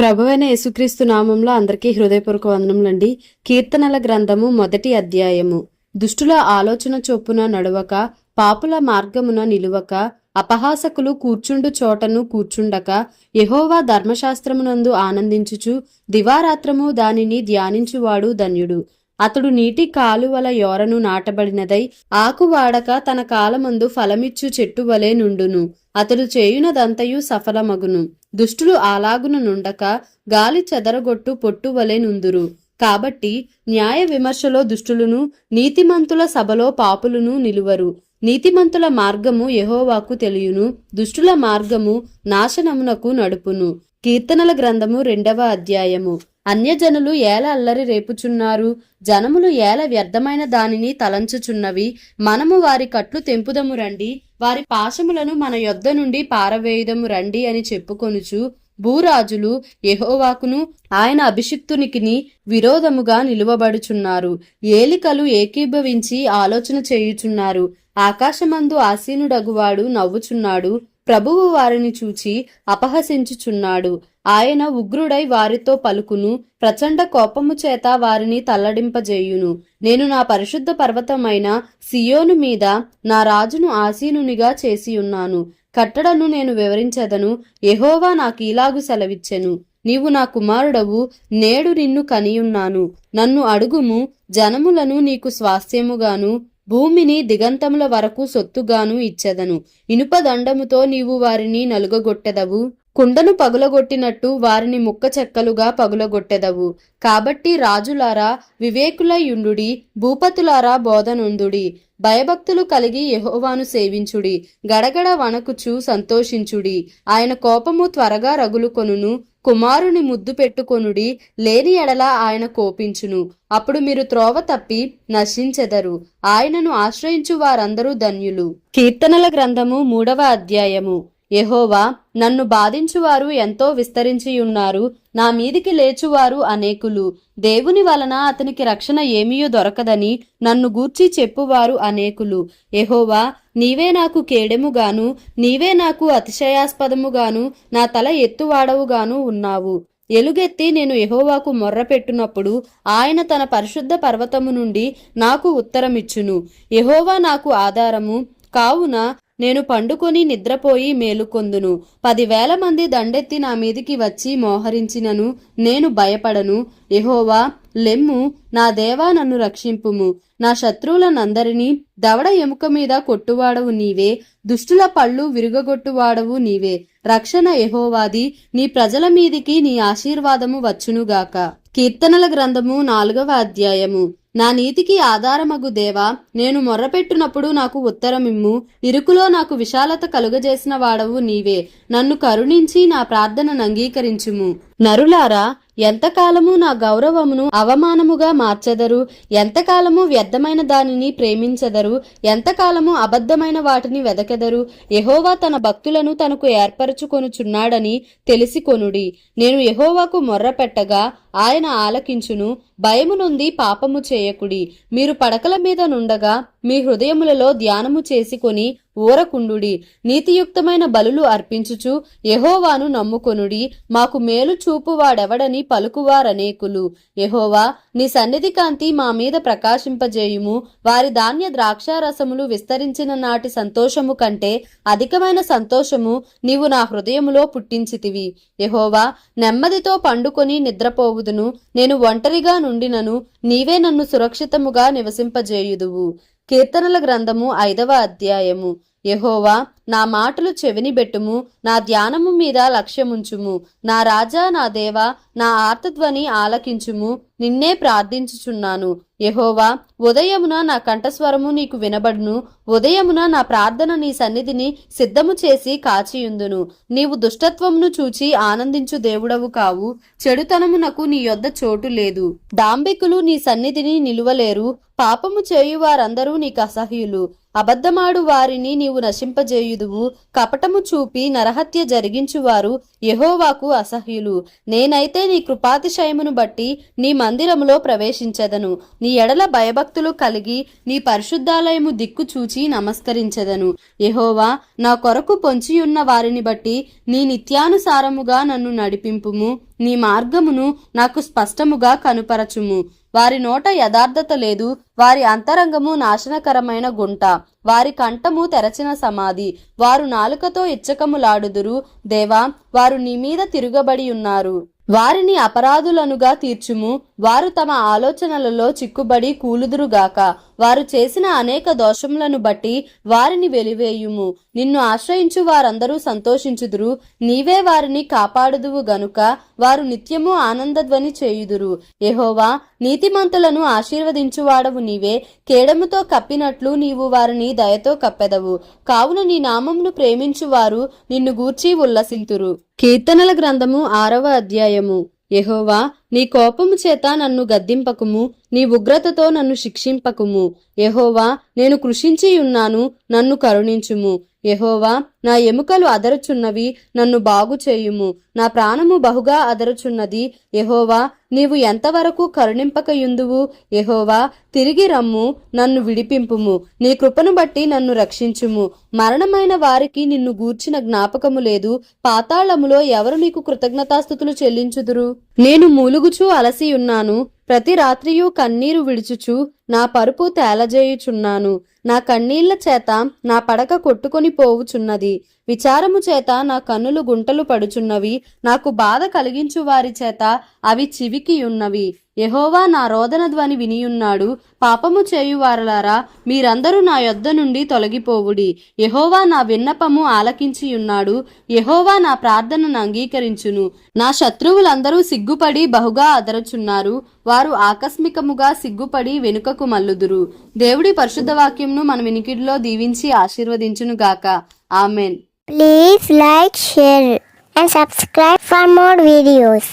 ప్రభువైన యేసుక్రీస్తు నామంలో అందరికీ హృదయపూర్వక వందనములండి. కీర్తనల గ్రంథము 1వ అధ్యాయము. దుష్టుల ఆలోచన చొప్పున నడవక, పాపుల మార్గమున నిలువక, అపహాసకులు కూర్చుండు చోటను కూర్చుండక, యెహోవా ధర్మశాస్త్రమునందు ఆనందించుచు దివారాత్రము దానిని ధ్యానించువాడు ధన్యుడు. అతడు నీటి కాలువల యోరను నాటబడినదై ఆకు వాడక తన కాలమందు ఫలమిచ్చు చెట్టు వలె నుండును. అతడు చేయునదంతయు సఫలమగును. దుష్టులు అలాగున నుండక గాలి చెదరగొట్టు పొట్టు వలె నుందురు. కాబట్టి న్యాయ విమర్శలో దుష్టులను, నీతిమంతుల సభలో పాపులను నిలువరు. నీతిమంతుల మార్గము యెహోవాకు తెలియును, దుష్టుల మార్గము నాశనమునకు నడుపును. కీర్తనల గ్రంథము 2వ అధ్యాయము. అన్యజనులు ఏల అల్లరి రేపుచున్నారు, జనములు ఏల వ్యర్థమైన దానిని తలంచుచున్నవి. మనము వారి కట్లు తెంపుదము రండి, వారి పాశములను మన యొద్ద నుండి పారవేయుదము రండి అని చెప్పుకొనుచు భూరాజులు యెహోవాకును ఆయన అభిషిక్తునికిని విరోధముగా నిలువబడుచున్నారు. ఏలికలు ఏకీభవించి ఆలోచన చేయుచున్నారు. ఆకాశమందు ఆసీనుడగువాడు నవ్వుచున్నాడు. ప్రభువు వారిని చూచి అపహసించుచున్నాడు. ఆయన ఉగ్రుడై వారితో పలుకును, ప్రచండ కోపము చేత వారిని తల్లడింపజేయును. నేను నా పరిశుద్ధ పర్వతమైన సియోను మీద నా రాజును ఆసీనునిగా చేసియున్నాను. కట్టడను నేను వివరించెదను. యెహోవా నాకీలాగు సెలవిచ్చెను, నీవు నా కుమారుడవు, నేడు నిన్ను కనియున్నాను. నన్ను అడుగుము, జనములను నీకు స్వాస్థ్యముగాను భూమిని దిగంతముల వరకు సొత్తుగాను ఇచ్చెదను. ఇనుప దండముతో నీవు వారిని నలుగగొట్టెదవు, కుండను పగులగొట్టినట్టు వారిని ముక్క చెక్కలుగా పగులగొట్టెదవు. కాబట్టి రాజులారా వివేకులయుండుడి, భూపతులారా బోధనొందుడి. భయభక్తులు కలిగి యెహోవాను సేవించుడి, గడగడ వణకుచు సంతోషించుడి. ఆయన కోపము త్వరగా రగులుకొనును, కుమారుని ముద్దు పెట్టుకొనుడి, లేని ఎడల ఆయన కోపించును. అప్పుడు మీరు త్రోవ తప్పి నశించెదరు. ఆయనను ఆశ్రయించు వారందరూ ధన్యులు. కీర్తనల గ్రంథము 3వ అధ్యాయము. యెహోవా, నన్ను బాధించువారు ఎంతో విస్తరించియున్నారు, నా మీదికి లేచువారు అనేకులు. దేవుని వలన అతనికి రక్షణ ఏమీయూ దొరకదని నన్ను గూర్చి చెప్పువారు అనేకులు. యెహోవా, నీవే నాకు కేడెముగాను, నీవే నాకు అతిశయాస్పదముగాను, నా తల ఎత్తువాడవుగాను ఉన్నావు. ఎలుగెత్తి నేను యెహోవాకు మొర్రపెట్టునప్పుడు ఆయన తన పరిశుద్ధ పర్వతము నుండి నాకు ఉత్తరమిచ్చును. యెహోవా నాకు ఆధారము కావున నేను పండుకొని నిద్రపోయి మేలుకొందును. 10,000 మంది దండెత్తి నా మీదికి వచ్చి మోహరించినను నేను భయపడను. యెహోవా, లెమ్ము, నా దేవా, నన్ను రక్షింపుము. నా శత్రువులనందరినీ దవడ ఎముక మీద కొట్టువాడవు నీవే, దుష్టుల పళ్ళు విరుగగొట్టువాడవు నీవే. రక్షణ యెహోవాది, నీ ప్రజల మీదికి నీ ఆశీర్వాదము వచ్చునుగాక. కీర్తనల గ్రంథము 4వ అధ్యాయము. నా నీతికి ఆధారమగు దేవా, నేను మొర్రపెట్టునప్పుడు నాకు ఉత్తరమిమ్ము. ఇరుకులో నాకు విశాలత కలుగజేసిన వాడవు నీవే. నన్ను కరుణించి నా ప్రార్థనను అంగీకరించుము. నరులారా, ఎంతకాలము నా గౌరవమును అవమానముగా మార్చెదరు? ఎంతకాలము వ్యర్థమైన దానిని ప్రేమించెదరు? ఎంతకాలము అబద్ధమైన వాటిని వెదకెదరు? యెహోవా తన భక్తులను తనకు ఏర్పరచుకొనుచున్నాడని తెలిసికొనుడి. నేను యెహోవాకు మొర్రపెట్టగా ఆయన ఆలకించును. భయము నొంది పాపము చేయకుడి. మీరు పడకల మీద నుండగా మీ హృదయములలో ధ్యానము చేసుకొని ఊరకుండుడి. నీతియుక్తమైన బలులు అర్పించుచు యెహోవాను నమ్ముకొనుడి. మాకు మేలు చూపువాడెవడని పలుకువారనేకులు. యెహోవా, నీ సన్నిధి కాంతి మా మీద ప్రకాశింపజేయుము. వారి ధాన్య ద్రాక్షారసములు విస్తరించిన నాటి సంతోషము కంటే అధికమైన సంతోషము నీవు నా హృదయములో పుట్టించితివి. యెహోవా, నెమ్మదితో పండుకొని నిద్రపోవుదును. నేను ఒంటరిగా నుండినను నీవే నన్ను సురక్షితముగా నివసింపజేయుదువు. కీర్తనల గ్రంథము 5వ అధ్యాయము. యెహోవా, నా మాటలు చెవినిబెట్టుము, నా ధ్యానము మీద లక్ష్యముంచుము. నా రాజా, నా దేవా, నా ఆర్తధ్వని ఆలకించుము. నిన్నే ప్రార్థించుచున్నాను. యెహోవా, ఉదయమున నా కంఠస్వరము నీకు వినబడును. ఉదయమున నా ప్రార్థన నీ సన్నిధిని సిద్ధము చేసి కాచియుందును. నీవు దుష్టత్వమును చూచి ఆనందించు దేవుడవు కావు. చెడుతనమునకు నీ యొద్ద చోటు లేదు. డాంబికులు నీ సన్నిధిని నిలువలేరు. పాపము చేయువారందరూ నీకు అసహ్యులు. అబద్ధమాడు వారిని నీవు నశింపజేయుదువు. కపటము చూపి నరహత్య జరిగించువారు యెహోవాకు అసహ్యులు. నేనైతే నీ కృపాతిశయమును బట్టి నీ మందిరములో ప్రవేశించెదను. నీ ఎడల భయభక్తులు కలిగి నీ పరిశుద్ధాలయము దిక్కు చూచి నమస్కరించెదను. యెహోవా, నా కొరకు పొంచియున్న వారిని బట్టి నీ నిత్యానుసారముగా నన్ను నడిపింపుము. నీ మార్గమును నాకు స్పష్టముగా కనుపరచుము. వారి నోట యథార్థత లేదు, వారి అంతరంగము నాశనకరమైన గుంట, వారి కంఠము తెరచిన సమాధి, వారు నాలుకతో ఇచ్చకములాడుదురు. దేవా, వారు నీ మీద తిరుగబడి ఉన్నారు. వారిని అపరాధులనుగా తీర్చుము. వారు తమ ఆలోచనలలో చిక్కుబడి కూలుదురుగాక. వారు చేసిన అనేక దోషములను బట్టి వారిని వెలివేయుము. నిన్ను ఆశ్రయించు వారందరూ సంతోషించుదురు. నీవే వారిని కాపాడుదువు గనుక వారు నిత్యము ఆనందధ్వని చేయుదురు. యెహోవా, నీతిమంతులను ఆశీర్వదించువాడవు నీవే. కేడముతో కప్పినట్లు నీవు వారిని దయతో కప్పెదవు. కావున నీ నామమును ప్రేమించువారు నిన్ను గూర్చి ఉల్లసింతురు. కీర్తనల గ్రంథము 6వ అధ్యాయము. యెహోవా, నీ కోపము చేత నన్ను గద్దింపకుము, నీ ఉగ్రతతో నన్ను శిక్షింపకుము. యెహోవా, నేను కృషించి ఉన్నాను, నన్ను కరుణించుము. యెహోవా, నా ఎముకలు అదరుచున్నవి, నన్ను బాగు చేయుము. నా ప్రాణము బహుగా అదరుచున్నది. యెహోవా, నీవు ఎంతవరకు కరుణింపకయుందువు? యెహోవా, తిరిగి రమ్ము, నన్ను విడిపింపుము. నీ కృపను బట్టి నన్ను రక్షించుము. మరణమైన వారికి నిన్ను గూర్చిన జ్ఞాపకము లేదు. పాతాళములో ఎవరు నీకు కృతజ్ఞతాస్తుతులు చెల్లించుదురు? నేను మూలుగుచూ అలసి ఉన్నాను, ప్రతి రాత్రియు కన్నీరు విడుచుచు నా పరుపు తేలజేయుచున్నాను. నా కన్నీళ్ల చేత నా పడక కొట్టుకొని పోవుచున్నది. విచారము చేత నా కన్నులు గుంటలు పడుచున్నవి. నాకు బాధ కలిగించు వారి చేత అవి చివికి ఉన్నవి. యెహోవా నా రోదన ధ్వని వినియున్నాడు. పాపము చేయువారలారా, మీరందరూ నా యొద్ద నుండి తొలగిపోవుడి. యెహోవా నా విన్నపము ఆలకించియున్నాడు. యెహోవా నా ప్రార్థనను అంగీకరించును. నా శత్రువులందరూ సిగ్గుపడి బహుగా అదరుచున్నారు. వారు ఆకస్మికముగా సిగ్గుపడి వెనుకకు మల్లుదురు. దేవుడి పరిశుద్ధ వాక్యంను మన వినికిడిలో దీవించి ఆశీర్వదించును గాక. Amen. Please like, share and subscribe for more videos.